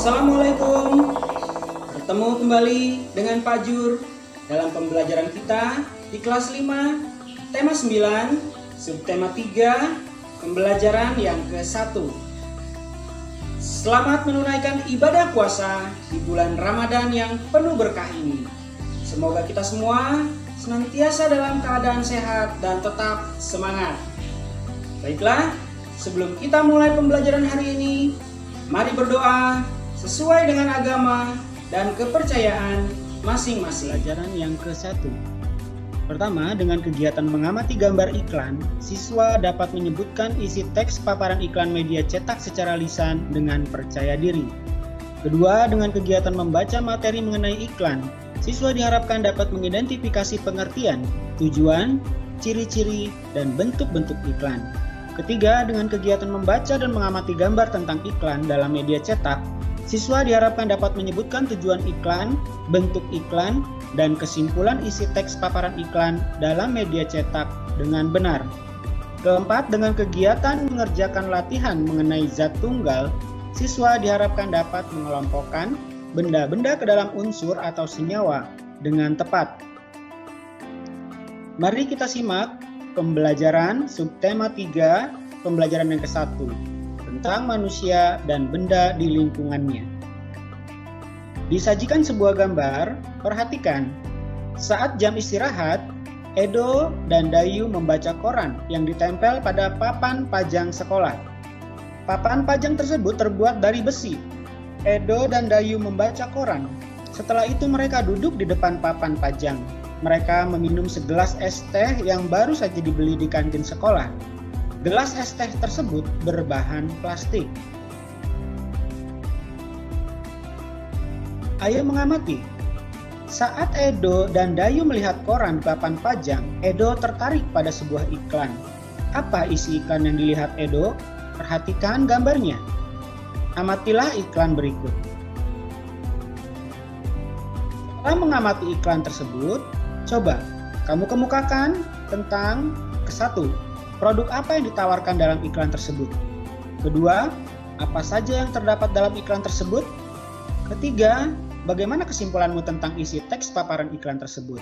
Assalamualaikum. Bertemu kembali dengan Pak Jur dalam pembelajaran kita di kelas 5, tema 9, subtema 3, pembelajaran yang ke-1. Selamat menunaikan ibadah puasa di bulan Ramadan yang penuh berkah ini. Semoga kita semua senantiasa dalam keadaan sehat dan tetap semangat. Baiklah, sebelum kita mulai pembelajaran hari ini, mari berdoa sesuai dengan agama dan kepercayaan masing-masing. Pelajaran yang ke-1. Pertama, dengan kegiatan mengamati gambar iklan, siswa dapat menyebutkan isi teks paparan iklan media cetak secara lisan dengan percaya diri. Kedua, dengan kegiatan membaca materi mengenai iklan, siswa diharapkan dapat mengidentifikasi pengertian, tujuan, ciri-ciri, dan bentuk-bentuk iklan. Ketiga, dengan kegiatan membaca dan mengamati gambar tentang iklan dalam media cetak, siswa diharapkan dapat menyebutkan tujuan iklan, bentuk iklan, dan kesimpulan isi teks paparan iklan dalam media cetak dengan benar. Keempat, dengan kegiatan mengerjakan latihan mengenai zat tunggal, siswa diharapkan dapat mengelompokkan benda-benda ke dalam unsur atau senyawa dengan tepat. Mari kita simak pembelajaran subtema 3, pembelajaran yang ke-1 tentang manusia dan benda di lingkungannya. Disajikan sebuah gambar, perhatikan. Saat jam istirahat, Edo dan Dayu membaca koran yang ditempel pada papan pajang sekolah. Papan pajang tersebut terbuat dari besi. Edo dan Dayu membaca koran. Setelah itu mereka duduk di depan papan pajang. Mereka meminum segelas es teh yang baru saja dibeli di kantin sekolah. Gelas es teh tersebut berbahan plastik. Ayo mengamati. Saat Edo dan Dayu melihat koran di papan pajang, Edo tertarik pada sebuah iklan. Apa isi iklan yang dilihat Edo? Perhatikan gambarnya. Amatilah iklan berikut. Setelah mengamati iklan tersebut, coba kamu kemukakan tentang ke-1. Produk apa yang ditawarkan dalam iklan tersebut? Kedua, apa saja yang terdapat dalam iklan tersebut? Ketiga, bagaimana kesimpulanmu tentang isi teks paparan iklan tersebut?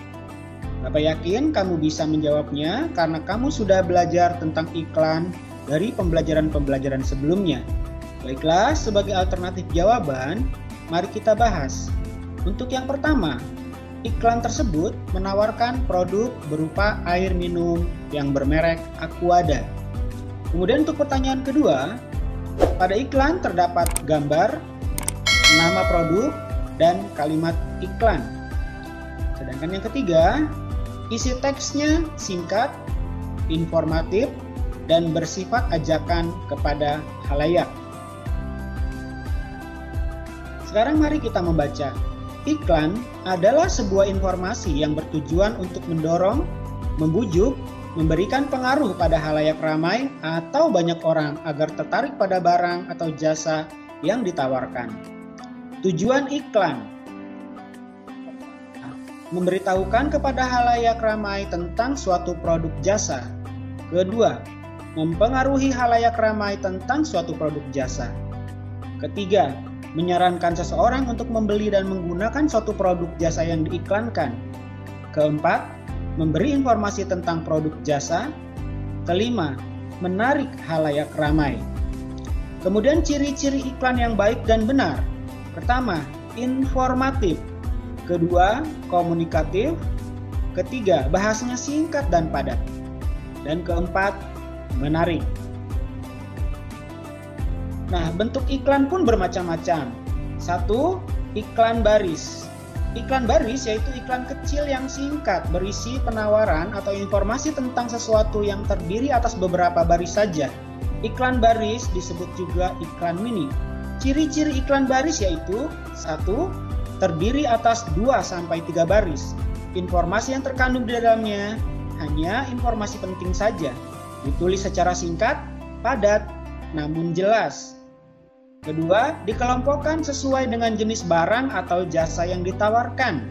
Bapak yakin kamu bisa menjawabnya karena kamu sudah belajar tentang iklan dari pembelajaran-pembelajaran sebelumnya. Baiklah, sebagai alternatif jawaban, mari kita bahas. Untuk yang pertama, iklan tersebut menawarkan produk berupa air minum yang bermerek Aquada. Kemudian untuk pertanyaan kedua, pada iklan terdapat gambar, nama produk, dan kalimat iklan. Sedangkan yang ketiga, isi teksnya singkat, informatif, dan bersifat ajakan kepada khalayak. Sekarang mari kita membaca. Iklan adalah sebuah informasi yang bertujuan untuk mendorong, membujuk, memberikan pengaruh pada khalayak ramai atau banyak orang agar tertarik pada barang atau jasa yang ditawarkan. Tujuan iklan: memberitahukan kepada khalayak ramai tentang suatu produk jasa. Kedua, mempengaruhi khalayak ramai tentang suatu produk jasa. Ketiga, menyarankan seseorang untuk membeli dan menggunakan suatu produk jasa yang diiklankan. Keempat, memberi informasi tentang produk jasa. Kelima, menarik khalayak ramai. Kemudian ciri-ciri iklan yang baik dan benar. Pertama, informatif. Kedua, komunikatif. Ketiga, bahasanya singkat dan padat. Dan keempat, menarik. Nah, bentuk iklan pun bermacam-macam. 1. Iklan baris. Iklan baris yaitu iklan kecil yang singkat berisi penawaran atau informasi tentang sesuatu yang terdiri atas beberapa baris saja. Iklan baris disebut juga iklan mini. Ciri-ciri iklan baris yaitu 1. Terdiri atas 2-3 baris. Informasi yang terkandung di dalamnya hanya informasi penting saja. Ditulis secara singkat, padat, namun jelas. Kedua, dikelompokkan sesuai dengan jenis barang atau jasa yang ditawarkan.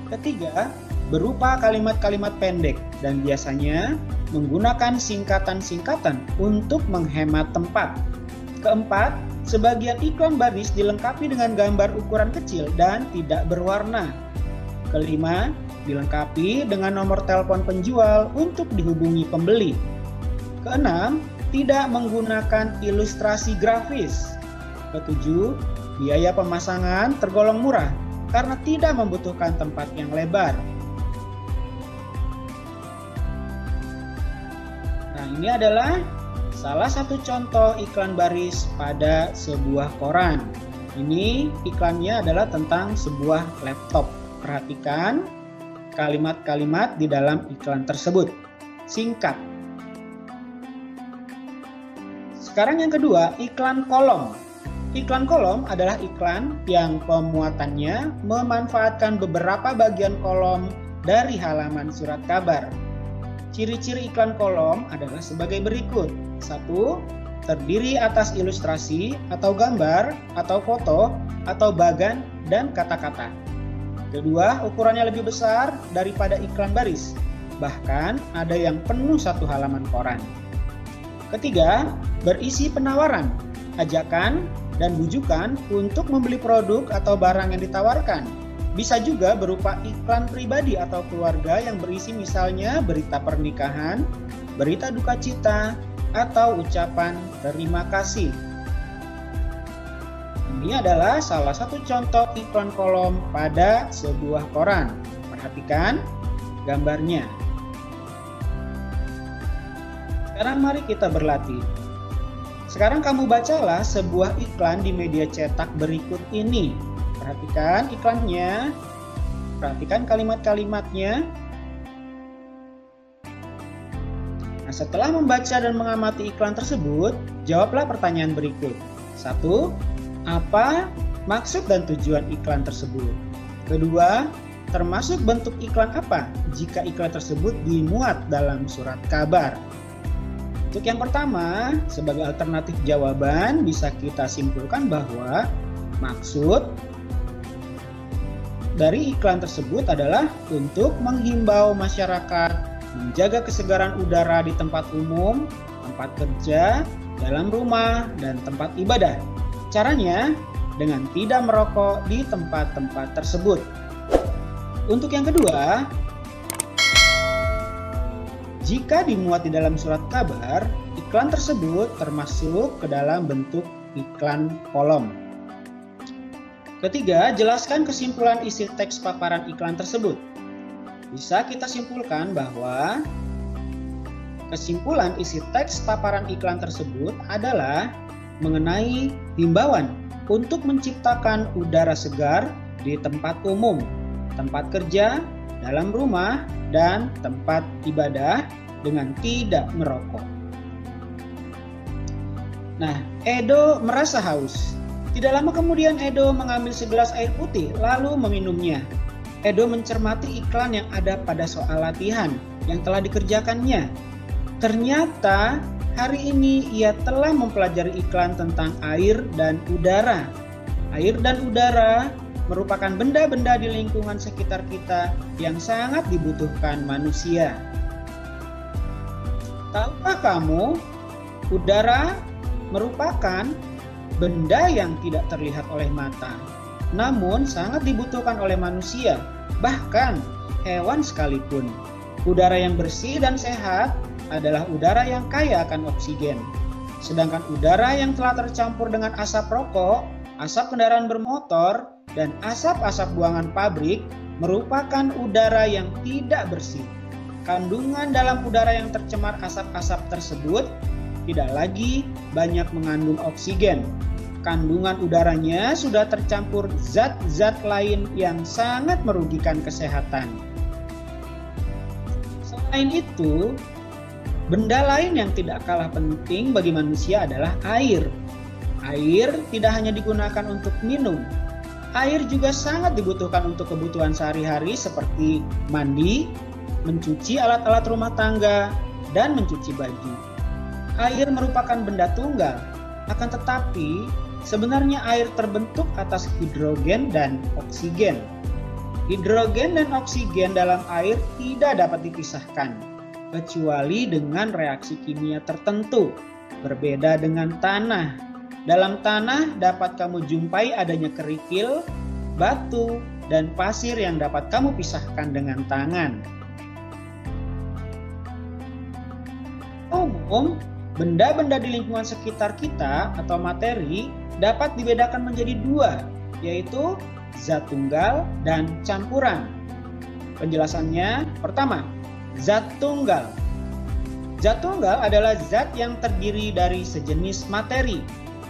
Ketiga, berupa kalimat-kalimat pendek dan biasanya menggunakan singkatan-singkatan untuk menghemat tempat. Keempat, Sebagian iklan baris dilengkapi dengan gambar ukuran kecil dan tidak berwarna. Kelima, dilengkapi dengan nomor telepon penjual untuk dihubungi pembeli. Keenam, tidak menggunakan ilustrasi grafis. Ketujuh, biaya pemasangan tergolong murah karena tidak membutuhkan tempat yang lebar. Nah, ini adalah salah satu contoh iklan baris pada sebuah koran. Ini iklannya adalah tentang sebuah laptop. Perhatikan kalimat-kalimat di dalam iklan tersebut. Singkat. Sekarang yang kedua, iklan kolom. Iklan kolom adalah iklan yang pemuatannya memanfaatkan beberapa bagian kolom dari halaman surat kabar. Ciri-ciri iklan kolom adalah sebagai berikut. 1. Terdiri atas ilustrasi atau gambar atau foto atau bagan dan kata-kata. Kedua, ukurannya lebih besar daripada iklan baris. Bahkan ada yang penuh satu halaman koran. Ketiga, berisi penawaran, ajakan, dan bujukan untuk membeli produk atau barang yang ditawarkan. Bisa juga berupa iklan pribadi atau keluarga yang berisi misalnya berita pernikahan, berita duka cita, atau ucapan terima kasih. Ini adalah salah satu contoh iklan kolom pada sebuah koran. Perhatikan gambarnya. Sekarang mari kita berlatih. Sekarang kamu bacalah sebuah iklan di media cetak berikut ini. Perhatikan iklannya, perhatikan kalimat-kalimatnya. Nah, setelah membaca dan mengamati iklan tersebut, jawablah pertanyaan berikut. 1. Apa maksud dan tujuan iklan tersebut? Kedua, termasuk bentuk iklan apa jika iklan tersebut dimuat dalam surat kabar? Untuk yang pertama, sebagai alternatif jawaban bisa kita simpulkan bahwa maksud dari iklan tersebut adalah untuk menghimbau masyarakat menjaga kesegaran udara di tempat umum, tempat kerja, dalam rumah, dan tempat ibadah. Caranya dengan tidak merokok di tempat-tempat tersebut. Untuk yang kedua, jika dimuat di dalam surat kabar, iklan tersebut termasuk ke dalam bentuk iklan kolom. Ketiga, jelaskan kesimpulan isi teks paparan iklan tersebut. Bisa kita simpulkan bahwa kesimpulan isi teks paparan iklan tersebut adalah mengenai himbauan untuk menciptakan udara segar di tempat umum, tempat kerja, dalam rumah, dan tempat ibadah dengan tidak merokok. Nah, Edo merasa haus. Tidak lama kemudian Edo mengambil segelas air putih lalu meminumnya. Edo mencermati iklan yang ada pada soal latihan yang telah dikerjakannya. Ternyata hari ini ia telah mempelajari iklan tentang air dan udara. Air dan udara merupakan benda-benda di lingkungan sekitar kita yang sangat dibutuhkan manusia. Tahukah kamu, udara merupakan benda yang tidak terlihat oleh mata, namun sangat dibutuhkan oleh manusia, bahkan hewan sekalipun. Udara yang bersih dan sehat adalah udara yang kaya akan oksigen. Sedangkan udara yang telah tercampur dengan asap rokok, asap kendaraan bermotor, dan asap-asap buangan pabrik merupakan udara yang tidak bersih. Kandungan dalam udara yang tercemar asap-asap tersebut tidak lagi banyak mengandung oksigen. Kandungan udaranya sudah tercampur zat-zat lain yang sangat merugikan kesehatan. Selain itu, benda lain yang tidak kalah penting bagi manusia adalah air. Air tidak hanya digunakan untuk minum. Air juga sangat dibutuhkan untuk kebutuhan sehari-hari seperti mandi, mencuci alat-alat rumah tangga, dan mencuci baju. Air merupakan benda tunggal, akan tetapi sebenarnya air terbentuk atas hidrogen dan oksigen. Hidrogen dan oksigen dalam air tidak dapat dipisahkan, kecuali dengan reaksi kimia tertentu. Berbeda dengan tanah, Dalam tanah dapat kamu jumpai adanya kerikil, batu, dan pasir yang dapat kamu pisahkan dengan tangan. Umum, benda-benda di lingkungan sekitar kita atau materi dapat dibedakan menjadi dua, yaitu zat tunggal dan campuran. Penjelasannya, pertama, zat tunggal. Zat tunggal adalah zat yang terdiri dari sejenis materi.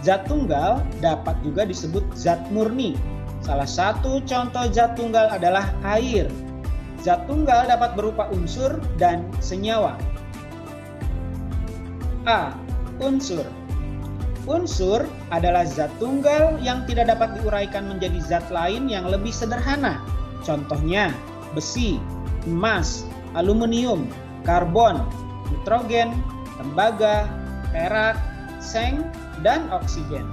Zat tunggal dapat juga disebut zat murni. Salah satu contoh zat tunggal adalah air. Zat tunggal dapat berupa unsur dan senyawa. A. Unsur. Unsur adalah zat tunggal yang tidak dapat diuraikan menjadi zat lain yang lebih sederhana. Contohnya, besi, emas, aluminium, karbon, nitrogen, tembaga, perak, seng, dan oksigen.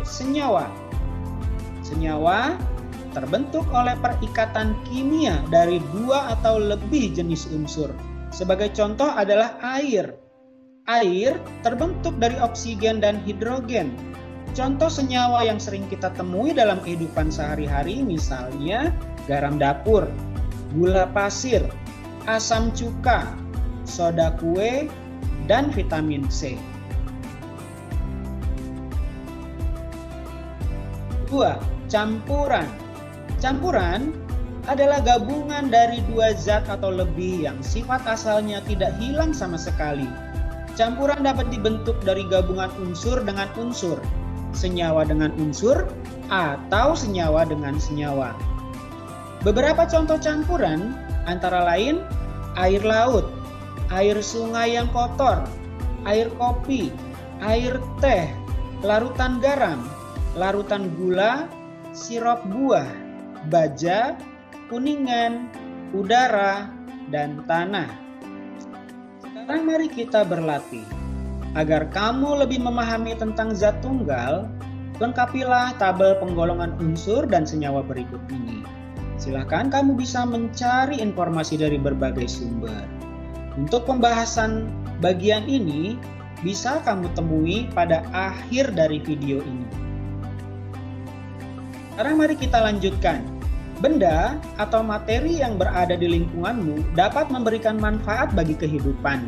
Senyawa. Senyawa terbentuk oleh perikatan kimia dari dua atau lebih jenis unsur. Sebagai contoh adalah air. Air terbentuk dari oksigen dan hidrogen. Contoh senyawa yang sering kita temui dalam kehidupan sehari-hari misalnya garam dapur, gula pasir, asam cuka, soda kue, dan vitamin C. 2. Campuran. Campuran adalah gabungan dari dua zat atau lebih yang sifat asalnya tidak hilang sama sekali. Campuran dapat dibentuk dari gabungan unsur dengan unsur, senyawa dengan unsur, atau senyawa dengan senyawa. Beberapa contoh campuran antara lain air laut, air sungai yang kotor, air kopi, air teh, larutan garam, larutan gula, sirup buah, baja, kuningan, udara, dan tanah. Sekarang mari kita berlatih. Agar kamu lebih memahami tentang zat tunggal, lengkapilah tabel penggolongan unsur dan senyawa berikut ini. Silakan kamu bisa mencari informasi dari berbagai sumber. Untuk pembahasan bagian ini, bisa kamu temui pada akhir dari video ini. Sekarang mari kita lanjutkan. Benda atau materi yang berada di lingkunganmu dapat memberikan manfaat bagi kehidupan.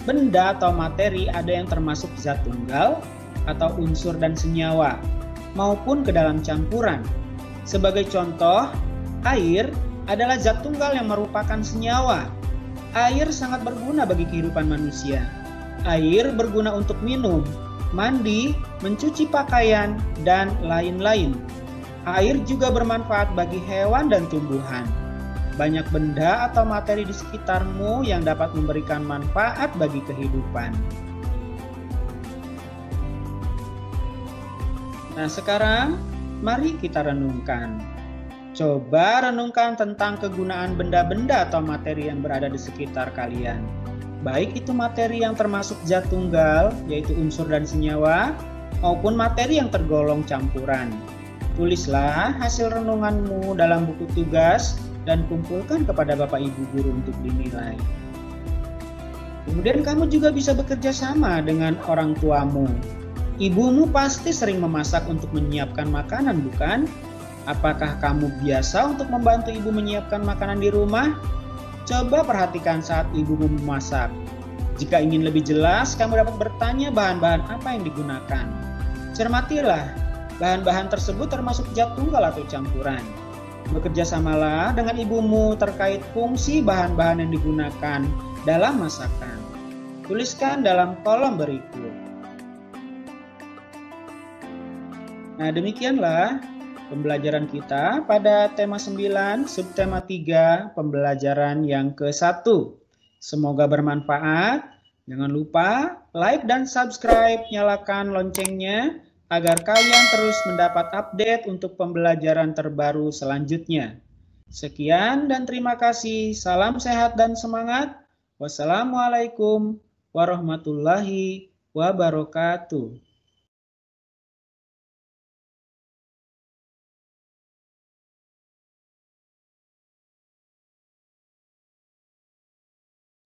Benda atau materi ada yang termasuk zat tunggal atau unsur dan senyawa, maupun ke dalam campuran. Sebagai contoh, air adalah zat tunggal yang merupakan senyawa. Air sangat berguna bagi kehidupan manusia. Air berguna untuk minum, mandi, mencuci pakaian, dan lain-lain. Air juga bermanfaat bagi hewan dan tumbuhan. Banyak benda atau materi di sekitarmu yang dapat memberikan manfaat bagi kehidupan. Nah, sekarang mari kita renungkan. Coba renungkan tentang kegunaan benda-benda atau materi yang berada di sekitar kalian. Baik itu materi yang termasuk zat tunggal, yaitu unsur dan senyawa, maupun materi yang tergolong campuran. Tulislah hasil renunganmu dalam buku tugas dan kumpulkan kepada Bapak Ibu Guru untuk dinilai. Kemudian kamu juga bisa bekerja sama dengan orang tuamu. Ibumu pasti sering memasak untuk menyiapkan makanan, bukan? Apakah kamu biasa untuk membantu ibu menyiapkan makanan di rumah? Coba perhatikan saat ibumu memasak. Jika ingin lebih jelas, kamu dapat bertanya bahan-bahan apa yang digunakan. Cermatilah. Bahan-bahan tersebut termasuk zat tunggal atau campuran. Bekerjasamalah dengan ibumu terkait fungsi bahan-bahan yang digunakan dalam masakan. Tuliskan dalam kolom berikut. Nah, demikianlah pembelajaran kita pada tema 9, subtema 3, pembelajaran yang ke-1. Semoga bermanfaat. Jangan lupa like dan subscribe, nyalakan loncengnya, agar kalian terus mendapat update untuk pembelajaran terbaru selanjutnya. Sekian dan terima kasih. Salam sehat dan semangat. Wassalamualaikum warahmatullahi wabarakatuh.